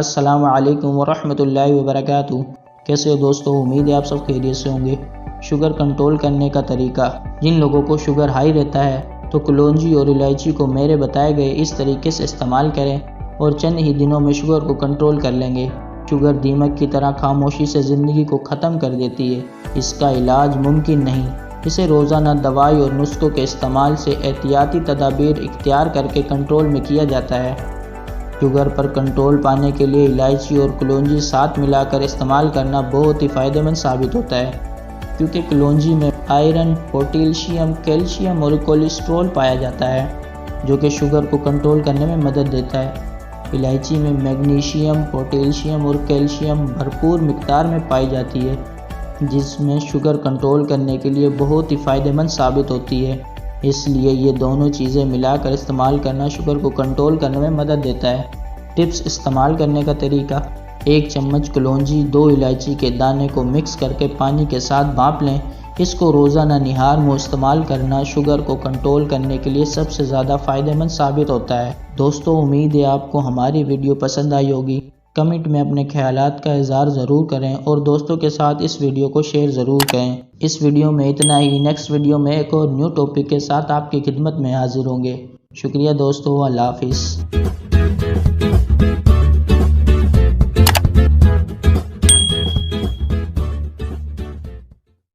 السلام علیکم ورحمۃ اللہ وبرکاتہ۔ کیسے ہو دوستو؟ امید ہے آپ سب خیریت سے ہوں گے۔ شوگر کنٹرول کرنے کا طریقہ۔ جن لوگوں کو شوگر ہائی رہتا ہے تو کلونجی اور الائچی کو میرے بتائے گئے اس طریقے سے استعمال کریں اور چند ہی دنوں میں شوگر کو کنٹرول کر لیں گے۔ شوگر دیمک کی طرح خاموشی سے زندگی کو ختم کر دیتی ہے۔ اس کا علاج ممکن نہیں۔ اسے روزانہ دوائی اور نسخوں کے استعمال سے احتیاطی تدابیر اختیار کر کے کنٹرول میں کیا جاتا ہے۔ شوگر پر کنٹرول پانے کے لیے الائچی اور کلونجی ساتھ ملا کر استعمال کرنا بہت ہی فائدہ مند ثابت ہوتا ہے، کیونکہ کلونجی میں آئرن، پوٹیشیم، کیلشیم اور کولیسٹرول پایا جاتا ہے جو کہ شوگر کو کنٹرول کرنے میں مدد دیتا ہے۔ الائچی میں میگنیشیم، پوٹیشیم اور کیلشیم بھرپور مقدار میں پائی جاتی ہے، جس میں شوگر کنٹرول کرنے کے لیے بہت ہی فائدہ مند ثابت ہوتی ہے۔ اس لیے یہ دونوں چیزیں ملا کر استعمال کرنا شوگر کو کنٹرول کرنے میں مدد دیتا ہے۔ ٹپس استعمال کرنے کا طریقہ۔ 1 چمچ کلونجی 2 الائچی کے دانے کو مکس کر کے پانی کے ساتھ بھاپ لیں۔ اس کو روزانہ نہار منہ استعمال کرنا شوگر کو کنٹرول کرنے کے لیے سب سے زیادہ فائدہ مند ثابت ہوتا ہے۔ دوستو، امید ہے آپ کو ہماری ویڈیو پسند آئی ہوگی۔ کمنٹ میں اپنے خیالات کا اظہار ضرور کریں اور دوستوں کے ساتھ اس ویڈیو کو شیئر ضرور کریں۔ اس ویڈیو میں اتنا ہی۔ نیکسٹ ویڈیو میں ایک اور نیو ٹاپک کے ساتھ آپ کی خدمت میں حاضر ہوں گے۔ شکریہ دوستو، اللہ حافظ۔